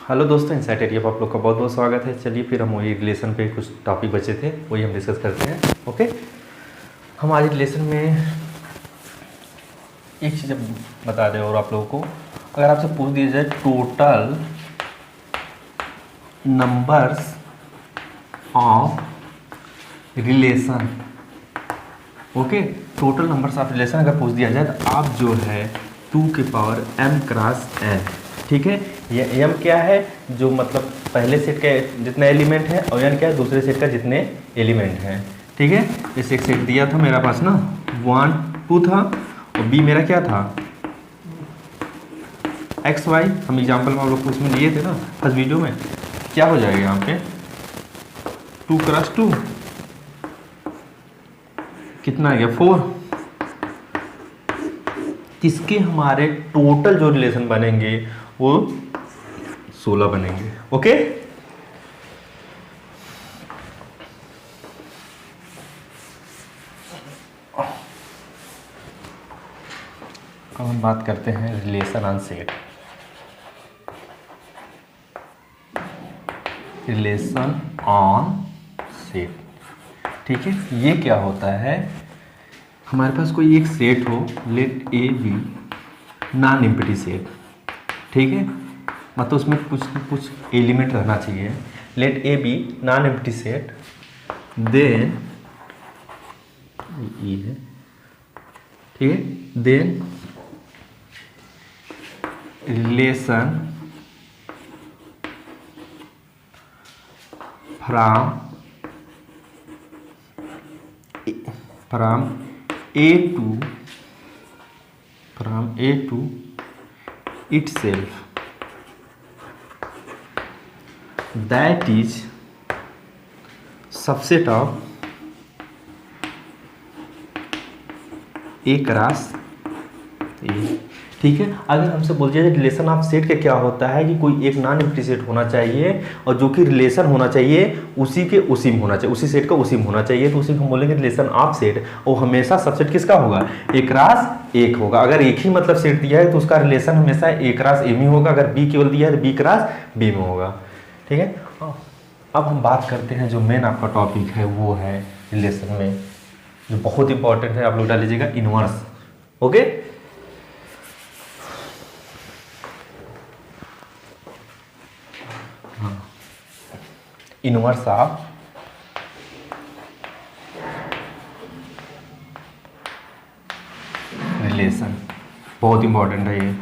Hello दोस्तों, insight area पर आप लोग का बहुत बहुत स्वागत है। चलिए फिर हम वही रिलेशन पे कुछ टॉपिक बचे थे वही हम डिस्कस करते हैं। ओके, हम आज रिलेशन में एक चीज़ बता दें और आप लोगों को, अगर आपसे पूछ दिया जाए total numbers of relation, okay, total numbers of relation अगर पूछ दिया जाए तो आप जो है 2 की पावर m क्रॉस n, ठीक है। ये m क्या है, जो मतलब पहले सेट का जितना एलिमेंट है, और n क्या है दूसरे सेट का जितने एलिमेंट हैं, ठीक है। जैसे एक सेट दिया था मेरा पास ना 1 2 था, और b मेरा क्या था x y। हम एग्जाम्पल में आप लोग को उसमें लिए थे ना फर्स्ट वीडियो में। क्या हो जाएगा यहाँ पे 2 क्रॉस 2 कितना आ गया 4। इसके हमारे टोटल जो रिलेशन बनेंगे वो 16 बनेंगे। ओके, अब हम बात करते हैं relation on set. Relation on set, ठीक है। ये क्या होता है, हमारे पास कोई एक सेट हो, let A be non empty set, ठीक है। मतलब उसमें कुछ एलिमेंट रहना चाहिए। Let A be non empty set, then ये है, ठीक है। Then relation from A to itself, that is subset of A cross A, ठीक है। अगर हमसे बोल दिया जाए रिलेशन ऑफ सेट का क्या होता है कि कोई एक नॉन एम्प्टी सेट होना चाहिए और जो कि रिलेशन होना चाहिए उसी के उसी में होना चाहिए, उसी सेट का उसी में होना चाहिए, तो उसी को हम बोलेंगे रिलेशन ऑफ सेट। और हमेशा सबसेट किसका होगा, ए क्रॉस एक होगा। अगर एक ही मतलब सेट दिया है तो उसका रिलेशन हमेशा ए क्रॉस ए में होगा। अगर बी केवल दिया है तो बी क्रॉस बी में होगा, ठीक है। अब हम बात करते हैं जो मेन आपका टॉपिक है वो है रिलेशन में जो बहुत इंपॉर्टेंट है, आप लोग डाल लीजिएगा inverse. Okay, inverse of relation बहुत इंपॉर्टेंट है ये,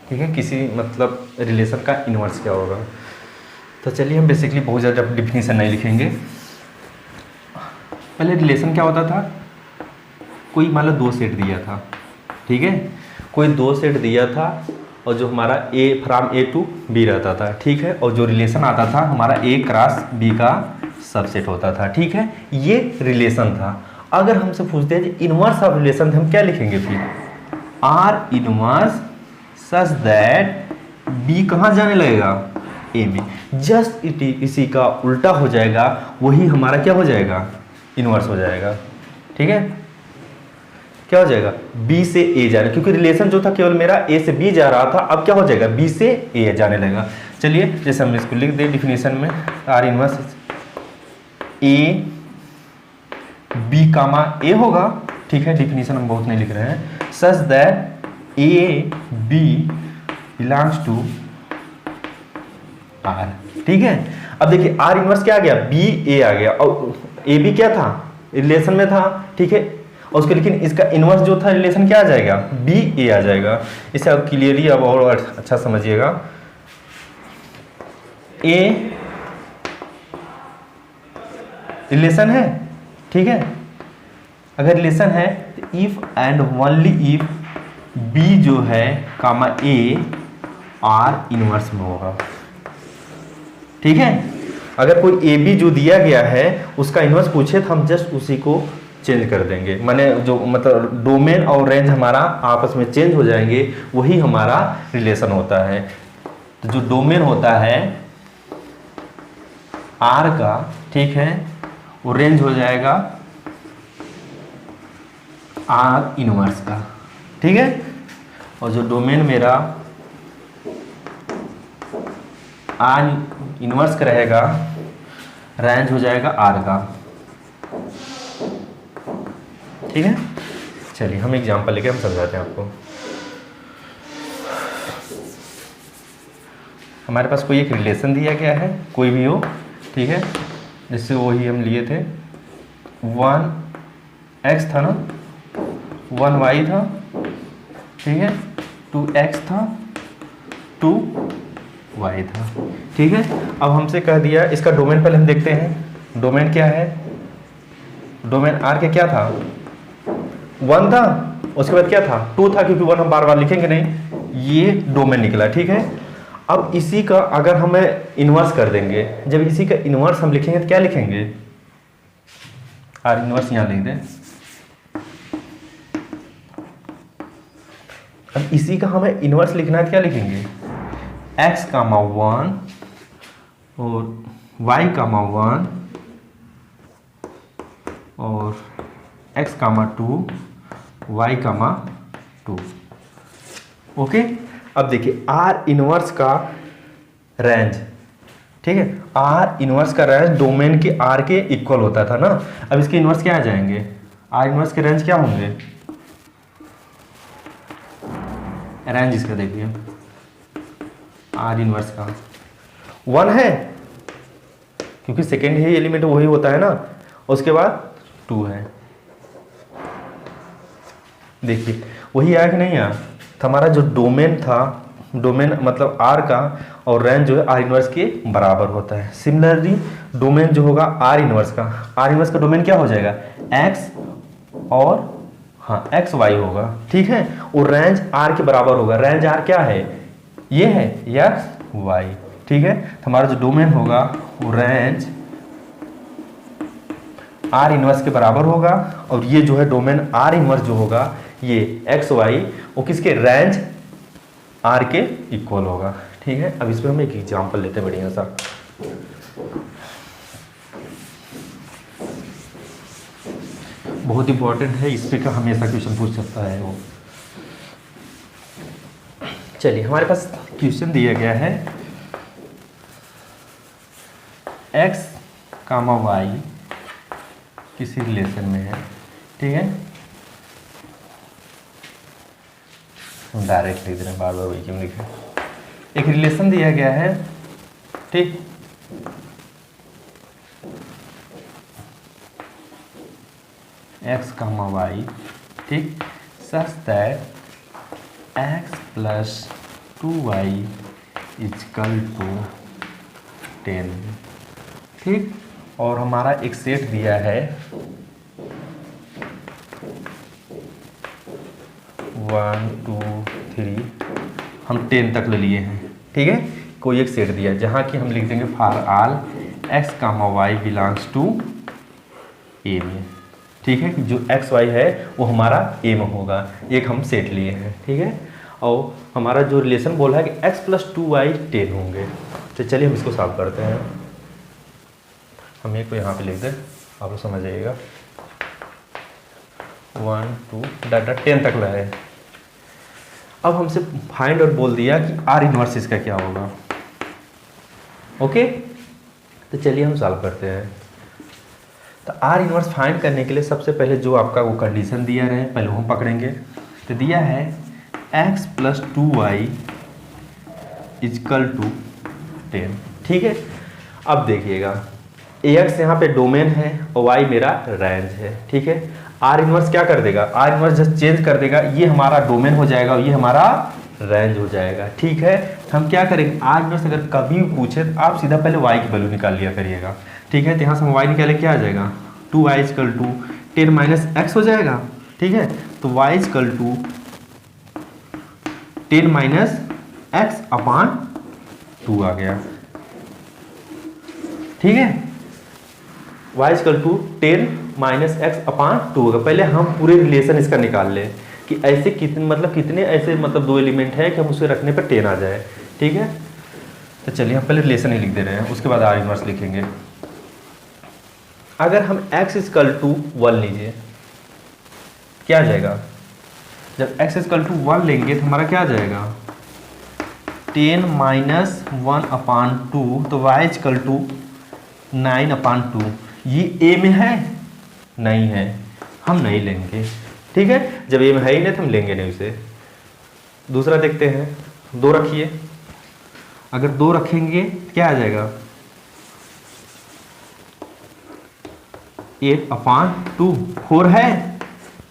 ठीक है। किसी मतलब रिलेशन का इनवर्स क्या होगा, तो चलिए हम बेसिकली बहुत ज़्यादा डिफिनीशन नहीं लिखेंगे। पहले रिलेशन क्या होता था, कोई मान लो 2 सेट दिया था, ठीक है। कोई 2 सेट दिया था और जो हमारा ए फ्रॉम ए टू बी रहता था, ठीक है। और जो रिलेशन आता था हमारा ए क्रॉस बी का सबसेट होता था, ठीक है। ये रिलेशन था। अगर हमसे पूछते हैं इनवर्स ऑफ रिलेशन, हम क्या लिखेंगे फिर, R inverse such that B कहाँ जाने लगेगा, ए में। जस्ट इसी का उल्टा हो जाएगा, वही हमारा क्या हो जाएगा, इनवर्स हो जाएगा, ठीक है। क्या हो जाएगा, बी से ए जाने, क्योंकि रिलेशन जो था केवल मेरा ए से बी जा रहा था, अब क्या हो जाएगा बी से ए जाने लगेगा। चलिए जैसे हम इसको लिख दें डिफिनीशन में, are inverse A B comma ए होगा, ठीक है। डिफिनीशन हम बहुत नहीं लिख रहे हैं। Such that A B belongs to R, ठीक है। अब देखिए आर इनवर्स क्या आ गया, बी ए आ गया, और ए बी क्या था, रिलेशन में था, ठीक है। और उसके लेकिन इसका इनवर्स जो था रिलेशन क्या आ जाएगा, बी ए आ जाएगा। इसे अब क्लियरली अब और अच्छा समझिएगा। ए रिलेशन है, ठीक है। अगर रिलेशन है तो if and only if B जो है कामा ए आर इनवर्स में होगा, ठीक है। अगर कोई ए बी जो दिया गया है उसका इनवर्स पूछे तो हम जस्ट उसी को चेंज कर देंगे, माने जो मतलब डोमेन और रेंज हमारा आपस में चेंज हो जाएंगे, वही हमारा रिलेशन होता है। तो जो डोमेन होता है आर का, ठीक है, वो रेंज हो जाएगा आर इनवर्स का, ठीक है। और जो डोमेन मेरा आर इनवर्स का रहेगा, रेंज हो जाएगा आर का। ठीक है, चलिए हम एग्जांपल लेके हम समझाते हैं आपको। हमारे पास कोई एक रिलेशन दिया गया है, कोई भी हो, ठीक है, जैसे वही हम लिए थे 1x था ना, 1y था, ठीक है, 2x था, 2y था। ठीक है, अब हमसे कह दिया इसका डोमेन पहले हम देखते हैं। डोमेन क्या है? डोमेन आर के क्या था? 1 था, उसके बाद क्या था? 2 था, क्योंकि 1 हम बार बार लिखेंगे नहीं, ये डोमेन निकला। ठीक है, अब इसी का अगर हमें इन्वर्स कर देंगे, जब इसी का इन्वर्स हम लिखेंगे तो क्या लिखेंगे? आर इन्वर्स यहां लिख दें। अब इसी का हमें इन्वर्स लिखना है तो क्या लिखेंगे? x कामा 1 और y कामा 1 और x कामा 2 y कामा 2। ओके, अब देखिए आर इनवर्स का रेंज, ठीक है, आर इनवर्स का रेंज डोमेन के आर के इक्वल होता था ना। अब इसके इनवर्स क्या आ जाएंगे? आर इनवर्स के रेंज क्या होंगे? रेंज इसका देखिए, आर इनवर्स का 1 है, क्योंकि सेकेंड ही एलिमेंट वही होता है ना, उसके बाद 2 है। देखिए वही आया कि नहीं आया? तो हमारा जो डोमेन था, डोमेन मतलब आर का, और रेंज जो है आर इनवर्स के बराबर होता है। सिमिलरली डोमेन जो होगा आर इनवर्स का, आर इनवर्स का डोमेन क्या हो जाएगा? एक्स और हाँ एक्स वाई होगा। ठीक है, और रेंज आर के बराबर होगा। रेंज आर क्या है? ये है एक्स वाई। ठीक है, तो हमारा जो डोमेन होगा वो रेंज आर इनवर्स के बराबर होगा, और ये जो है डोमेन आर इनवर्स जो होगा ये एक्स वाई, वो किसके? रेंज आर के इक्वल होगा। ठीक है, अब इसमें हम एक एग्जांपल लेते हैं बढ़िया सा। बहुत इंपॉर्टेंट है, इस पे का हमेशा क्वेश्चन पूछ सकता है वो। चलिए हमारे पास क्वेश्चन दिया गया है x कामा वाई किसी रिलेशन में है। ठीक है, हम डायरेक्ट लिख दे रहे हैं, बार बार वही क्यों लिखे। एक रिलेशन दिया गया है, ठीक, x कामा वाई, ठीक, such that x plus 2y equal to 10। ठीक, और हमारा एक सेट दिया है 1 2 3, हम 10 तक ले लिए हैं। ठीक है, कोई एक सेट दिया जहाँ की हम लिख देंगे for all x comma y belongs to A में। ठीक है, जो एक्स वाई है वो हमारा ए में होगा, एक हम सेट लिए हैं। ठीक है, और हमारा जो रिलेशन बोला है कि x प्लस 2y 10 होंगे। तो चलिए हम इसको सॉल्व करते हैं। हम एक को यहाँ पे लिख दें, आप लोग समझ जाइएगा। 1 2 डाटा 10 तक लाए। अब हमसे फाइंड और बोल दिया कि आर इनवर्स इसका क्या होगा। ओके, तो चलिए हम सॉल्व करते हैं। तो आर इनवर्स फाइंड करने के लिए सबसे पहले जो आपका वो कंडीशन दिया रहे पहले वो हम पकड़ेंगे। तो दिया है x plus 2y equal to 10। ठीक है, अब देखिएगा ax यहाँ पे डोमेन है और y मेरा रेंज है। ठीक है, आर इनवर्स क्या कर देगा? आर इनवर्स जस्ट चेंज कर देगा, ये हमारा डोमेन हो जाएगा और ये हमारा रेंज हो जाएगा। ठीक है, हम क्या करेंगे? आर इनवर्स अगर कभी पूछे तो आप सीधा पहले y की वैल्यू निकाल लिया करिएगा। ठीक है, तो यहाँ से हम y निकाले, क्या आ जाएगा? 2y equal to 10 minus x हो जाएगा। ठीक है, तो y equal to 10 minus x upon 2 आ गया। ठीक है, y equal to 10 minus x upon 2 होगा। पहले हम पूरे रिलेशन इसका निकाल लें कि ऐसे कितने मतलब कितने ऐसे मतलब दो एलिमेंट है कि हम उसे रखने पर 10 आ जाए। ठीक है, तो चलिए हम पहले रिलेशन ही लिख दे रहे हैं, उसके बाद आर इनवर्स लिखेंगे। अगर हम x इजकल टू 1 लीजिए, क्या आ जाएगा? जब x इजकल टू 1 लेंगे तो हमारा क्या आ जाएगा? 10 माइनस 1/2, तो y इक्वल टू 9/2। ये a में है? नहीं है, हम नहीं लेंगे। ठीक है, जब a में है ही नहीं तो हम लेंगे नहीं उसे। दूसरा देखते हैं, 2 रखिए। अगर 2 रखेंगे क्या आ जाएगा? 8/2। 4 है?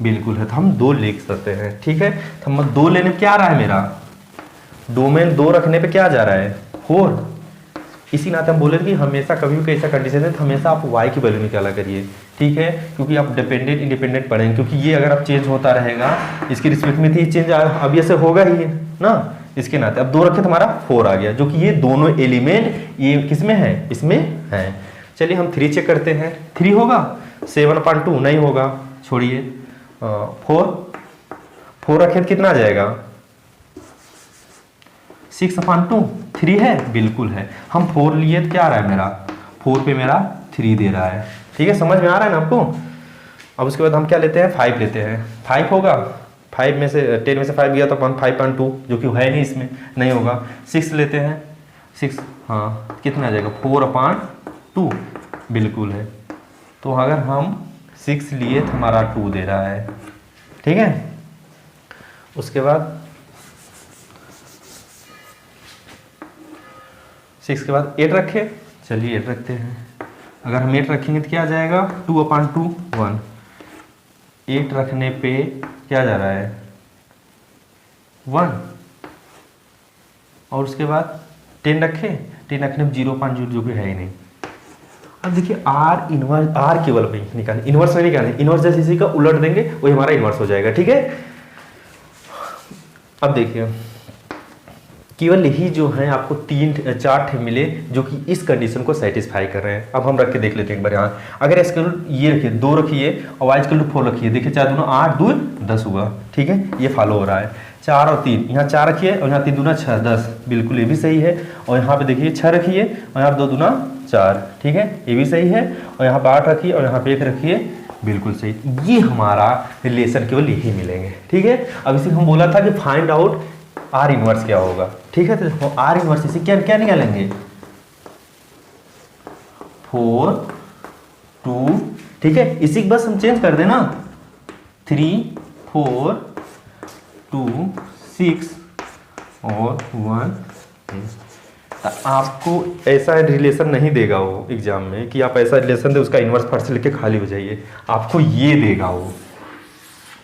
बिल्कुल है, तो हम 2 लिख सकते हैं। ठीक है, तो हम 2 लेने पे क्या आ रहा है मेरा? डोमेन 2 रखने पे क्या जा रहा है? 4। इसी नाते हम बोले कि हमेशा कभी भी कैसा कंडीशन है तो हमेशा आप y की वैल्यू निकाला करिए। ठीक है, क्योंकि आप डिपेंडेंट इंडिपेंडेंट पढ़ेंगे, क्योंकि ये अगर आप चेंज होता रहेगा इसके रिस्पेक्ट में, तो ये चेंज अब ये से होगा ही ना। इसके नाते अब 2 रखे तो हमारा 4 आ गया, जो कि ये दोनों एलिमेंट ये किस में है? इसमें है। चलिए हम 3 चेक करते हैं। 3 होगा? 7/2 नहीं होगा, छोड़िए। 4 रखे तो कितना आ जाएगा? 6/2। 3 है? बिल्कुल है। हम 4 लिए तो क्या आ रहा है मेरा? 4 पे मेरा 3 दे रहा है। ठीक है, समझ में आ रहा है ना आपको? अब उसके बाद हम क्या लेते हैं? 5 लेते हैं। 5 होगा? 5 में से 10 में से 5 गया तो 5/2, जो कि है नहीं, इसमें नहीं होगा। 6 लेते हैं। 6, हाँ, कितना आ जाएगा? 4/2, बिल्कुल है। तो अगर हम 6 लिए तो हमारा 2 दे रहा है। ठीक है, उसके बाद 6 के बाद 8 रखे। चलिए 8 रखते हैं। अगर हम 8 रखेंगे तो क्या आ जाएगा? 2/2 1। 8 रखने पे क्या जा रहा है? 1। और उसके बाद 10 रखे। 10 रखने पे 0/0, जो कि है ही नहीं। अब देखिए आर इनवर्स, आर केवल भाई निकालें, इनवर्स नहीं निकालें। इनवर्स जैसे इसी का उलट देंगे वही हमारा इनवर्स हो जाएगा। ठीक है, अब देखिए केवल यही जो है आपको 4 मिले जो कि इस कंडीशन को सेटिस्फाई कर रहे हैं। अब हम रख के देख लेते हैं एक बार यहाँ। अगर इसके ये रखिए 2 रखिए और वाई इक्वल टू 4 रखिए। देखिए 4 दूना 8, 2 10 हुआ। ठीक है, ये फॉलो हो रहा है। 4 और 3, यहाँ 4 रखिए और यहाँ 3 दूना 6 10, बिल्कुल ये भी सही है। और यहाँ पे देखिए 6 रखिए और यहाँ 2 दूना 4। ठीक है, ये भी सही है। और यहाँ पे 8 रखिए और यहाँ पे 1 रखिए, बिल्कुल सही। ये हमारा रिलेशन केवल यही मिलेंगे। ठीक है, अब इसे हम बोला था कि फाइंड आउट आर इनवर्स क्या होगा। ठीक है, तो आर इनवर्स इसे क्या क्या निकालेंगे? 4 2। ठीक है, इसी बस हम चेंज कर देना। 3 4 2 6 और 1। आपको ऐसा रिलेशन नहीं देगा वो एग्जाम में कि आप ऐसा रिलेशन दे उसका इनवर्स फट से लेके खाली हो जाइए। आपको ये देगा वो।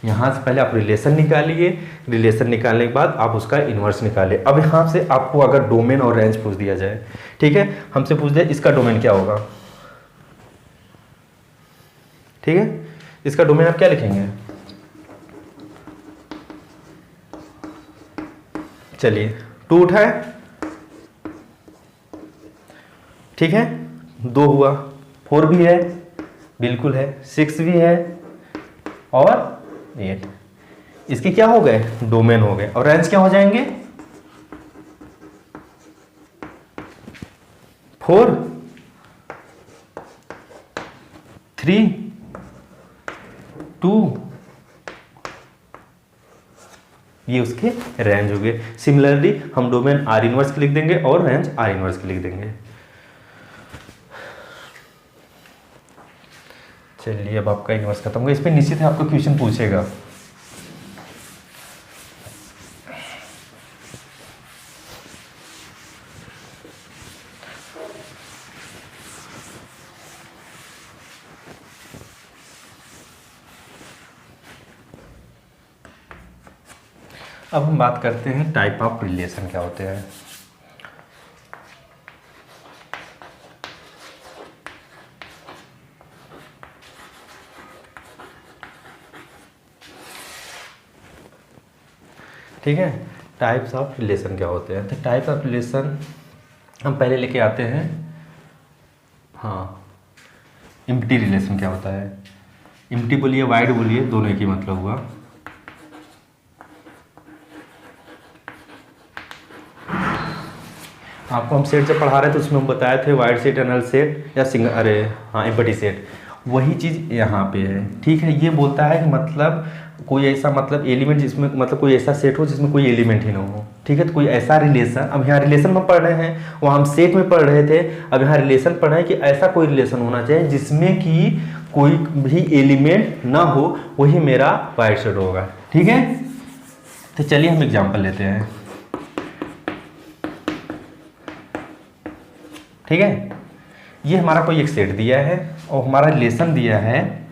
यहाँ से पहले आप रिलेशन निकालिए, रिलेशन निकालने के बाद आप उसका इनवर्स निकालिए। अब यहाँ से आपको अगर डोमेन और रेंज पूछ दिया जाए, ठीक है, हमसे पूछ दिया इसका डोमेन क्या होगा। ठीक है, इसका डोमेन आप क्या लिखेंगे? चलिए 2 उठाए। ठीक है, 2 हुआ। 4 भी है, बिल्कुल है। 6 भी है और 8। इसके क्या हो गए? डोमेन हो गए। और रेंज क्या हो जाएंगे? 4 3 2, ये उसके रेंज हो गए। सिमिलरली हम डोमेन आर इनवर्स के लिख देंगे और रेंज आर इनवर्स के लिख देंगे। चलिए अब आपका इनवर्स खत्म होगा। इस पे निश्चित है आपको क्वेश्चन पूछेगा। अब हम बात करते हैं टाइप ऑफ रिलेशन क्या होते हैं। ठीक है, टाइप्स ऑफ रिलेशन क्या होते हैं। तो टाइप ऑफ रिलेशन हम पहले लेके आते हैं। हाँ, एम्प्टी रिलेशन क्या होता है। एम्प्टी बोलिए वाइड बोलिए, दोनों एक ही मतलब हुआ। आपको हम सेट जब पढ़ा रहे थे उसमें हम बताए थे वाइड सेट, नल सेट या सिंगल, अरे हाँ एम्प्टी सेट, वही चीज़ यहाँ पे है। ठीक है, ये बोलता है कि मतलब कोई ऐसा मतलब एलिमेंट जिसमें मतलब कोई ऐसा सेट हो जिसमें कोई एलिमेंट ही ना हो, ठीक है। तो कोई ऐसा रिलेशन, अब यहाँ रिलेशन में पढ़ रहे हैं, वहाँ हम सेट में पढ़ रहे थे, अब यहाँ रिलेशन पढ़ रहे हैं कि ऐसा कोई रिलेशन होना चाहिए जिसमें कि कोई भी एलिमेंट ना हो, वही मेरा वाइड सेट होगा, ठीक है। तो चलिए हम एग्जाम्पल लेते हैं, ठीक है। ये हमारा कोई एक सेट दिया है और हमारा रिलेशन दिया है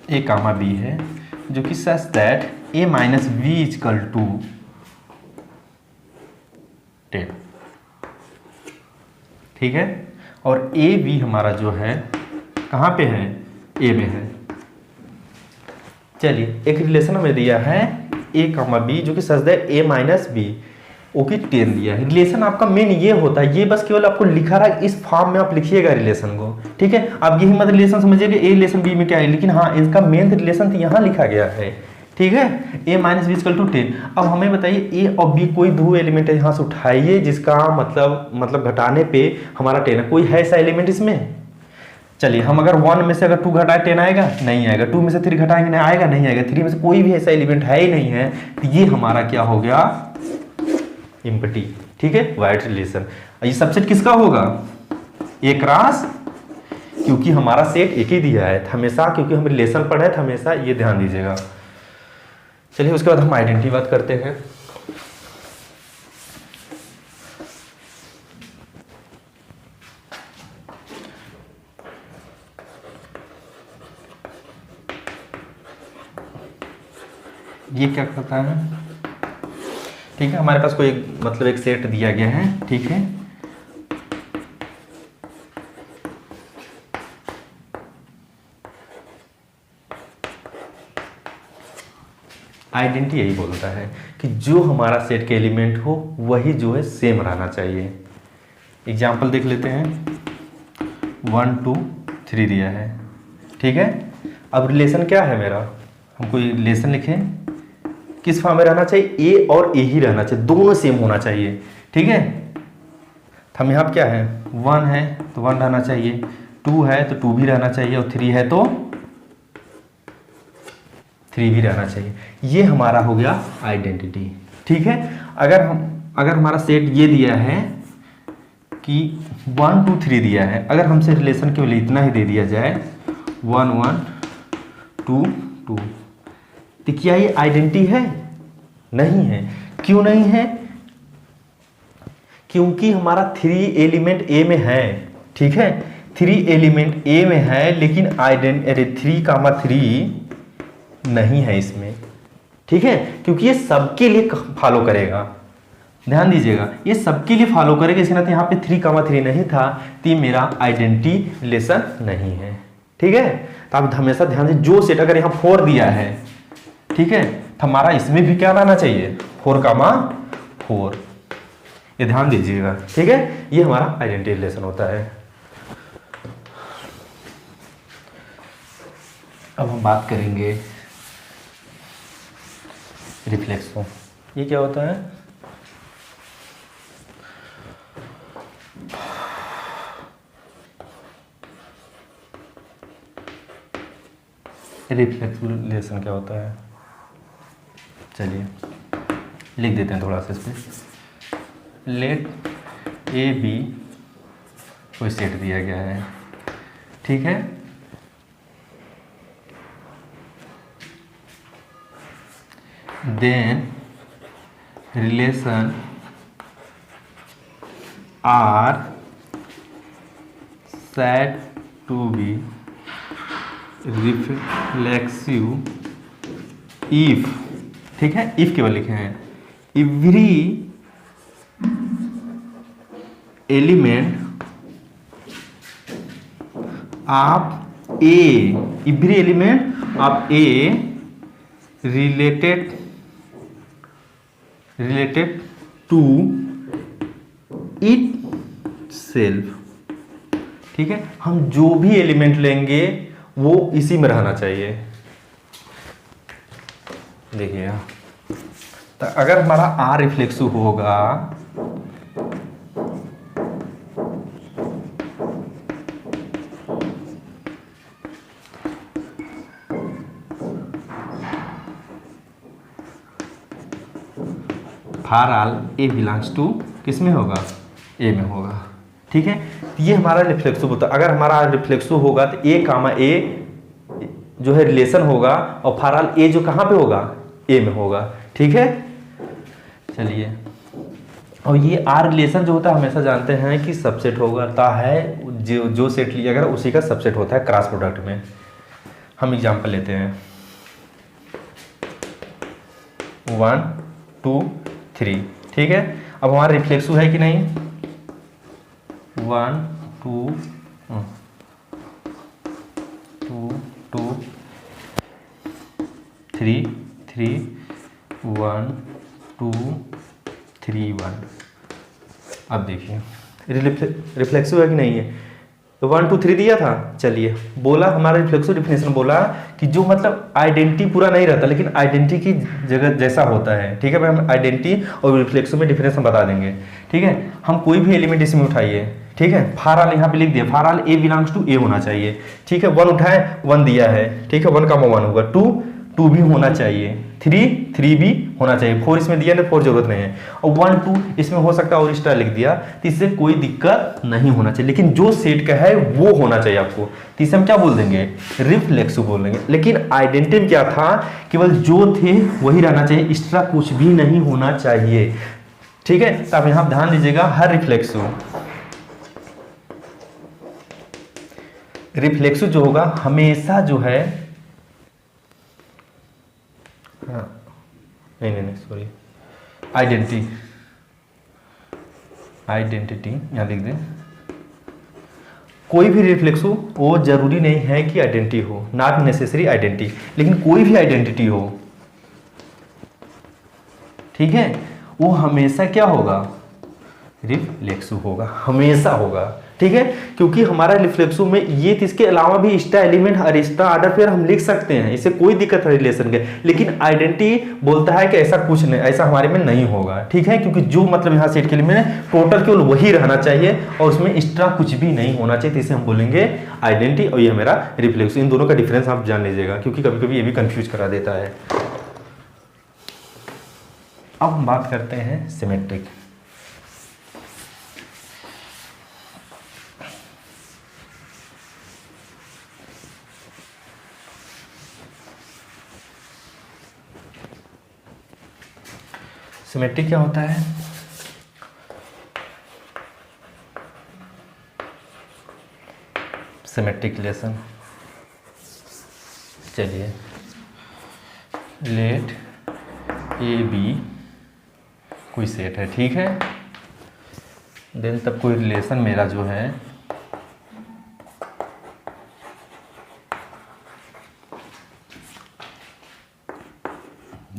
ए कामा बी है, जो कि such that A minus B equal to 10, ठीक है। और ए बी हमारा जो है कहाँ पे है, ए में है। चलिए एक रिलेशन हमें दिया है ए कामा बी, जो कि such that A minus B okay 10 दिया है। रिलेशन आपका मेन ये होता है, ये बस केवल आपको लिखा रहा है, इस फॉर्म में आप लिखिएगा रिलेशन को, ठीक है। आप यही मत रिलेशन समझिए कि ए रिलेशन बी में क्या है, लेकिन हाँ इसका मेन रिलेशन तो यहाँ लिखा गया है, ठीक है। ए माइनस बी इक्वल टू 10। अब हमें बताइए ए और बी कोई दो एलिमेंट है, यहाँ से उठाइए जिसका मतलब घटाने पे हमारा 10 है। कोई है ऐसा एलिमेंट इसमें? चलिए हम अगर 1 में से अगर 2 घटाए 10 आएगा? नहीं आएगा। 2 में से 3 घटाएंगे नहीं आएगा, नहीं आएगा। 3 में से कोई भी ऐसा एलिमेंट है ही नहीं है, तो ये हमारा क्या हो गया, एम्प्टी, ठीक है, वाइड रिलेशन। ये सबसेट किसका होगा, ए क्रॉस, क्योंकि हमारा सेट एक ही दिया है हमेशा, क्योंकि हम रिलेशन पढ़े थे हमेशा, ये ध्यान दीजिएगा। चलिए उसके बाद हम आइडेंटिटी बात करते हैं। ये क्या करता है, ठीक है, हमारे पास कोई मतलब एक सेट दिया गया है, ठीक है। आइडेंटिटी यही बोलता है कि जो हमारा सेट के एलिमेंट हो वही जो है सेम रहना चाहिए। एग्जाम्पल देख लेते हैं, 1 2 3 दिया है, ठीक है। अब रिलेशन क्या है मेरा, हम कोई रिलेशन लिखें, किस फॉर्म में रहना चाहिए, ए और ए ही रहना चाहिए, दोनों सेम होना चाहिए, ठीक है। हम यहाँ क्या है, 1 है तो 1 रहना चाहिए, 2 है तो 2 भी रहना चाहिए, और 3 है तो 3 भी रहना चाहिए। ये हमारा हो गया आइडेंटिटी, ठीक है। अगर हमारा सेट ये दिया है कि 1 2 3 दिया है, अगर हमसे रिलेशन केवल इतना ही दे दिया जाए 1 1 2 2, तो क्या ये आइडेंटिटी है? नहीं है। क्यों नहीं है? क्योंकि हमारा 3 एलिमेंट ए में है, ठीक है। 3 एलिमेंट ए में है, लेकिन 3 नहीं है इसमें, ठीक है, क्योंकि ये सबके लिए फॉलो करेगा। ध्यान दीजिएगा, ये सबके लिए फॉलो करेगा, इसके नाते यहाँ पे 3 नहीं था, तो ये मेरा आइडेंटिटी रिलेशन नहीं है, ठीक है। तो आप हमेशा ध्यान दीजिए, जो सेट अगर यहाँ 4 दिया है, ठीक है, तो हमारा इसमें भी क्या रहना चाहिए, 4 ये ध्यान दीजिएगा, ठीक है। ये हमारा आइडेंटिटी रिलेशन होता है। अब हम बात करेंगे रिफ्लेक्सो। ये क्या होता है, रिफ्लेक्स रिलेशन क्या होता है, चलिए लिख देते हैं थोड़ा सा इस पर। लेट ए बी कोई सेट दिया गया है, ठीक है। Then relation R set to be reflexive if, ठीक है, इफ केवल लिखे हैं, every element of A, every element of A related to itself, ठीक है। हम जो भी एलिमेंट लेंगे वो इसी में रहना चाहिए। देखिए, तो अगर हमारा आर रिफ्लेक्सिव होगा फार आल ए बिलोंग्स टू किस में होगा, ए में होगा। ठीक है, ये हमारा रिफ्लेक्सिव होता है। अगर हमारा रिफ्लेक्सिव होगा तो ए कामा ए जो है रिलेशन होगा और फार आल ए जो कहाँ पे होगा, ए में होगा। ठीक है, चलिए, और ये आर रिलेशन जो होता है हमेशा जानते हैं कि सबसेट होता है, जो सेट लिया गया उसी का सबसेट होता है क्रॉस प्रोडक्ट में। हम एग्जांपल लेते हैं 1 2 3। ठीक है, अब हमारा रिफ्लेक्सिव है कि नहीं, 1 2 2 3 3 1 2 3 1। अब देखिए रिफ्लेक्सिव है कि नहीं है, तो 1 2 3 दिया था। चलिए, बोला हमारा रिफ्लेक्सिव डिफिनेशन बोला कि जो मतलब आइडेंटिटी पूरा नहीं रहता लेकिन आइडेंटिटी की जगह जैसा होता है। ठीक है, हम आइडेंटिटी और रिफ्लेक्सिव में डिफरेंस हम बता देंगे। ठीक है, हम कोई भी एलिमेंट इसमें उठाइए। ठीक है, फार आल यहाँ पे लिख दिया, फार आल ए बिलोंग्स टू ए होना चाहिए। ठीक है, 1 उठाए, 1 दिया है। ठीक है, 1 का 1 होगा, 2 भी होना चाहिए, 3 भी होना चाहिए, 4 इसमें दिया ना, 4 जरूरत नहीं है, और 1 2 इसमें हो सकता है और एक्स्ट्रा लिख दिया, तो इससे कोई दिक्कत नहीं होना चाहिए। लेकिन जो सेट का है वो होना चाहिए आपको, तो इसे हम क्या बोल देंगे, रिफ्लेक्सिव बोल देंगे। लेकिन आइडेंटिटी क्या था, केवल जो थे वही रहना चाहिए, एक्स्ट्रा कुछ भी नहीं होना चाहिए। ठीक है, तो आप यहां ध्यान दीजिएगा, हर रिफ्लेक्सिव जो होगा हमेशा जो है, हाँ नहीं सॉरी, आइडेंटिटी यहाँ लिख दें। कोई भी रिफ्लेक्सिव वो जरूरी नहीं है कि आइडेंटिटी हो, नॉट नेसेसरी आइडेंटिटी, लेकिन कोई भी आइडेंटिटी हो, ठीक है, वो हमेशा क्या होगा, रिफ्लेक्सिव होगा, हमेशा होगा। ठीक है, क्योंकि हमारा रिफ्लेक्सिव में ये इसके अलावा भी एक्स्ट्रा एलिमेंट और एक्स्ट्रा ऑर्डर पेयर हम लिख सकते हैं, इससे कोई दिक्कत है रिलेशन के। लेकिन आइडेंटिटी बोलता है कि ऐसा कुछ नहीं, ऐसा हमारे में नहीं होगा। ठीक है, क्योंकि जो मतलब यहाँ सेट के लिए में टोटल केवल वही रहना चाहिए और उसमें एक्स्ट्रा कुछ भी नहीं होना चाहिए, तो इसे हम बोलेंगे आइडेंटिटी और ये मेरा रिफ्लेक्सिव। इन दोनों का डिफरेंस आप जान लीजिएगा, क्योंकि कभी कभी ये भी कंफ्यूज करा देता है। अब हम बात करते हैं सिमेट्रिक। सिमेट्रिक क्या होता है, सिमेट्रिक रिलेशन। चलिए, लेट ए बी कोई सेट है, ठीक है, देन तब कोई रिलेशन मेरा जो है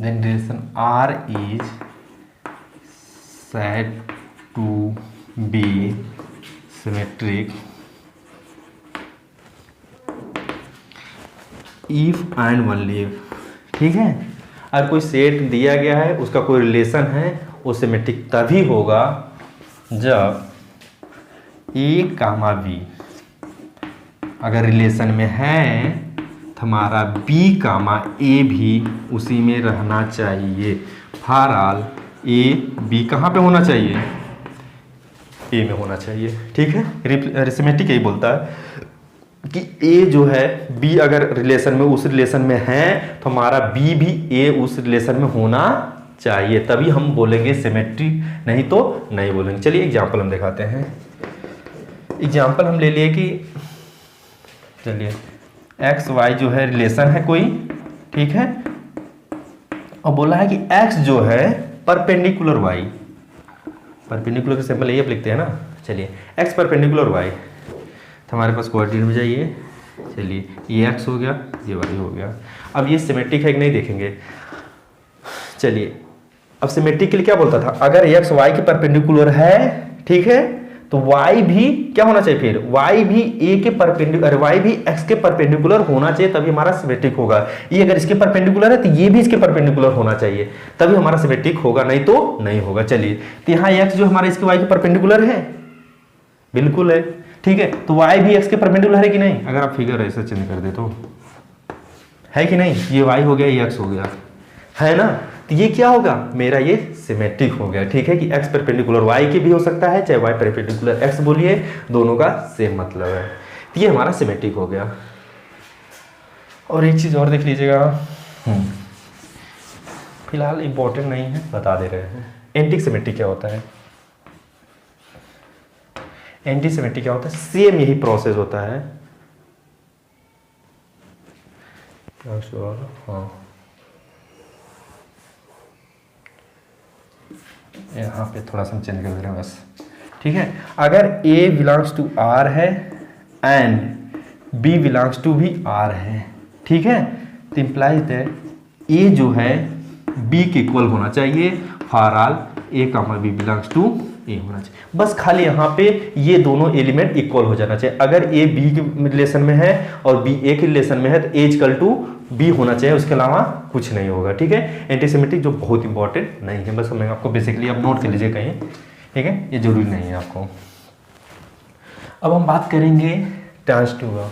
then relation R is said to be symmetric if and only if। ठीक है, अगर कोई सेट दिया गया है, उसका कोई रिलेशन है, वो सिमेट्रिक तभी होगा जब A, B अगर रिलेशन में है तो हमारा B, A भी उसी में रहना चाहिए। फॉर ऑल ए बी कहाँ पे होना चाहिए, ए में होना चाहिए। ठीक है, सिमेट्रिक यही बोलता है कि ए जो है बी अगर रिलेशन में उस रिलेशन में है तो हमारा बी भी ए उस रिलेशन में होना चाहिए, तभी हम बोलेंगे सिमेट्रिक, नहीं तो नहीं बोलेंगे। चलिए एग्जांपल हम दिखाते हैं। एग्जांपल हम ले लिए कि चलिए एक्स वाई जो है रिलेशन है कोई, ठीक है, और बोला है कि एक्स जो है परपेंडिकुलर वाई, परपेंडिकुलर के सिंपल यही आप लिखते हैं ना। चलिए एक्स परपेंडिकुलर वाई, तो हमारे पास कोऑर्डिनेट में जाइए। चलिए ये एक्स हो गया, ये वाई हो गया। अब ये सिमेट्रिक है कि नहीं देखेंगे। चलिए अब सिमेट्रिक के लिए क्या बोलता था, अगर एक्स वाई के परपेंडिकुलर है, ठीक है, तो y भी क्या होना चाहिए, फिर y भी a के परपेंडिकुलर, y भी x के परपेंडिकुलर होना चाहिए, तभी हमारा सिमेट्रिक होगा। ये अगर इसके परपेंडिकुलर है तो ये भी इसके परपेंडिकुलर होना चाहिए, तभी हमारा सिमेट्रिक होगा, नहीं तो नहीं होगा। चलिए तो यहाँ x जो हमारा इसके y के परपेंडिकुलर है, बिल्कुल है, ठीक है, तो y भी x के परपेंडिकुलर है कि नहीं। अगर आप फिगर ऐसा चेंज कर दे तो है कि नहीं, ये y हो गया, ये x हो गया, है ना। तो ये क्या होगा, मेरा ये सिमेट्रिक हो गया। ठीक है कि x परपेंडिकुलर y के भी हो सकता है, चाहे y परपेंडिकुलर x बोलिए, दोनों का सेम मतलब है। तो ये हमारा सिमेट्रिक हो गया। और एक चीज़ और देख लीजिएगा, फिलहाल इंपॉर्टेंट नहीं है, बता दे रहे हैं। एंटी सिमेट्रिक क्या होता है? एंटी सिमेट्रिक क्या होता है? सेम यही प्रोसेस होता है। हाँ, यहाँ पे थोड़ा सा चेंज कर दे रहे हैं बस। ठीक है, अगर A बिलोंग्स टू R है एंड B बिलोंग्स टू भी R है, ठीक है, तो इम्प्लाइज दैट A जो है B के इक्वल होना चाहिए for all A comma B belongs to A होना चाहिए। बस खाली यहाँ पे ये दोनों एलिमेंट इक्वल हो जाना चाहिए। अगर A B के रिलेशन में है और B A के रिलेशन में है तो A इक्वल टू B होना चाहिए, उसके अलावा कुछ नहीं होगा। ठीक है, एंटीसिमेट्रिक जो बहुत इंपॉर्टेंट नहीं है, बस मैं आपको बेसिकली आप नोट कर लीजिए कहीं। ठीक है, ये जरूरी नहीं है आपको। अब हम बात करेंगे ट्रांजिटिव।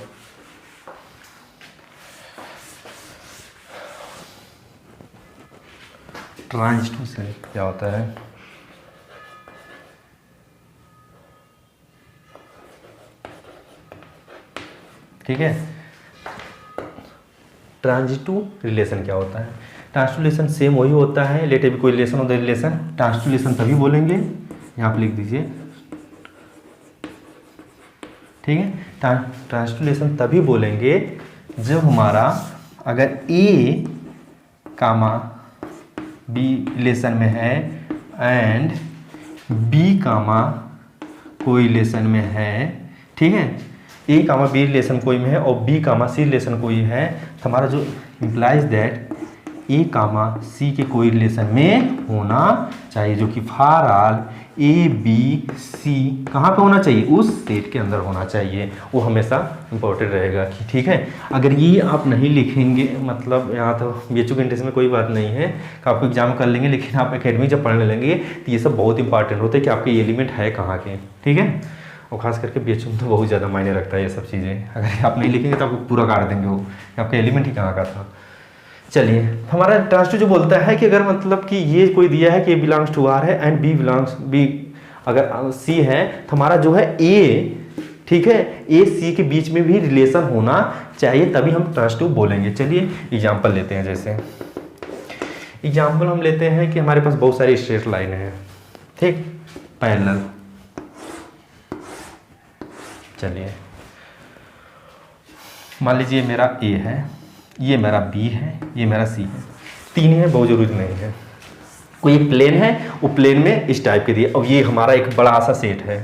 ट्रांजिटिव से क्या होता है? ठीक है, ट्रांजिटिव रिलेशन क्या होता है? ट्रांजिटिव रिलेशन सेम वही होता है, लेट भी कोई रिलेशन होता है, रिलेशन ट्रांजिटिव रिलेशन तभी बोलेंगे, यहाँ पे लिख दीजिए। ठीक है, ट्रांजिटिव रिलेशन तभी बोलेंगे जब हमारा अगर A कामा B रिलेशन में है एंड B कामा कोई रिलेशन में है। ठीक है, A कामा B रिलेशन कोई में है और B कामा C रिलेशन कोई है, तो हमारा जो implies that A comma C के कोई रिलेशन में होना चाहिए, जो कि for all A B C कहाँ पे होना चाहिए? उस सेट के अंदर होना चाहिए। वो हमेशा इंपॉर्टेंट रहेगा कि ठीक है, अगर ये आप नहीं लिखेंगे, मतलब यहाँ तो BHU के इंटरेस्ट में कोई बात नहीं है कि आपको एग्जाम कर लेंगे, लेकिन आप एकेडमी जब पढ़ने लगेंगे तो ये सब बहुत इंपॉर्टेंट होते हैं कि आपके एलिमेंट है कहाँ के। ठीक है, और खास करके BHU में तो बहुत ज़्यादा मायने रखता है ये सब चीज़ें। अगर आप नहीं लिखेंगे तो आपको पूरा काट देंगे वो, आपका एलिमेंट ही कहाँ का था। चलिए, हमारा ट्रांजिटिव जो बोलता है कि अगर मतलब कि ये कोई दिया है कि A बिलोंग्स टू R है एंड B बिलोंग्स B अगर C है, तो हमारा जो है A, ठीक है, A C के बीच में भी रिलेशन होना चाहिए, तभी हम ट्रांजिटिव बोलेंगे। चलिए एग्जाम्पल लेते हैं। जैसे एग्जाम्पल हम लेते हैं कि हमारे पास बहुत सारी स्ट्रेट लाइन है, ठीक, पैरेलल। चलिए मान लीजिए मेरा A है, ये मेरा B है, ये मेरा C है, तीन है, बहुत जरूरी नहीं है। कोई एक प्लेन है, वो प्लेन में इस टाइप के दिए, और ये हमारा एक बड़ा सा सेट है।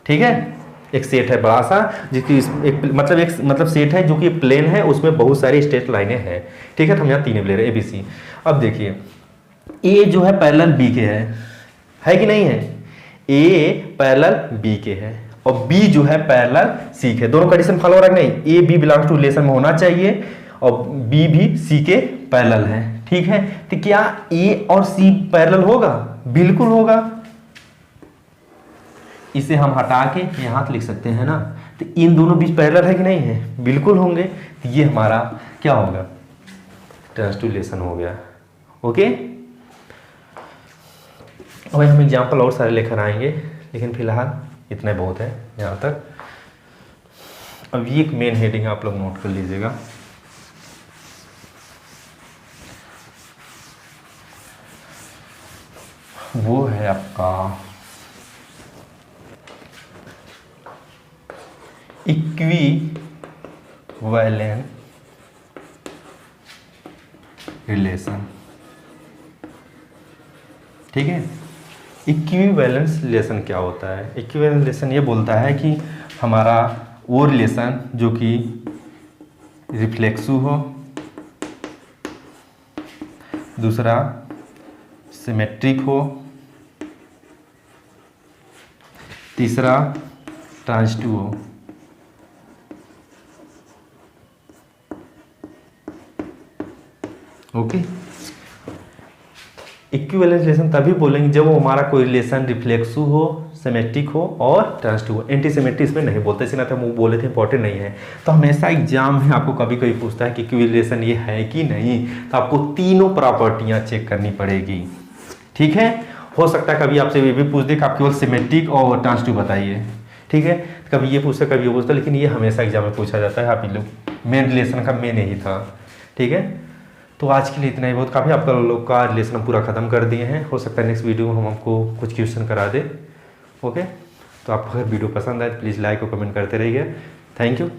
ठीक है, एक सेट है बड़ा सा, जिसकी एक मतलब सेट है जो कि प्लेन है, उसमें बहुत सारी स्ट्रेट लाइनें हैं। ठीक है, तो हम यहाँ तीन ले रहे हैं ABC। अब देखिए A जो है पैरेलल B के है कि नहीं है? A पैरेलल B के है और B जो है पैरेलल C के। दोनों कंडीशन फॉलो हो रहा है नहीं? A B belongs to relation में होना चाहिए और B भी C के पैरेलल है। ठीक है, तो क्या A और C पैरेलल होगा? बिल्कुल होगा। इसे हम हटा के यहां लिख सकते हैं ना, तो इन दोनों बीच पैरेलल है कि नहीं है? बिल्कुल होंगे। तो ये हमारा क्या होगा? ट्रांजिटिव रिलेशन हो गया। ओके, और हम एग्जाम्पल और सारे लेकर आएंगे, लेकिन फिलहाल इतना बहुत है यहाँ तक। अब ये एक मेन हेडिंग आप लोग नोट कर लीजिएगा। वो है आपका इक्विवेलेंट रिलेशन। ठीक है, इक्विवेलेंस रिलेशन क्या होता है? इक्विवेलेंस रिलेशन ये बोलता है कि हमारा वो रिलेशन जो कि रिफ्लेक्सिव हो, दूसरा सिमेट्रिक हो, तीसरा ट्रांजिटिव हो। ओके, इक्विवेलेंस रिलेशन तभी बोलेंगे जब वो हमारा कोई रिलेशन रिफ्लेक्सिव हो, सिमेट्रिक हो और ट्रांजिटिव हो। एंटी सिमेट्रिक इसमें नहीं बोलते, इसलिए हम वो बोले थे इंपॉर्टेंट नहीं है। तो हमेशा एग्जाम में आपको कभी कभी पूछता है कि क्यूरिलेशन ये है कि नहीं, तो आपको तीनों प्रॉपर्टियां चेक करनी पड़ेगी, ठीक है। हो सकता है कभी आपसे ये भी पूछ दे कि आप केवल सिमेट्रिक और ट्रांजिटिव बताइए, ठीक है। कभी ये पूछता कभी ये पूछता, लेकिन ये हमेशा एग्जाम में पूछा जाता है। आप ये लोग मेन रिलेशन का मेन यही था, ठीक है। तो आज के लिए इतना ही बहुत काफ़ी, आपका लोग का रिलेशन हम पूरा ख़त्म कर दिए हैं। हो सकता है नेक्स्ट वीडियो में हम आपको कुछ क्वेश्चन करा दे, ओके। तो आपको अगर वीडियो पसंद आए तो प्लीज़ लाइक और कमेंट करते रहिए। Thank you.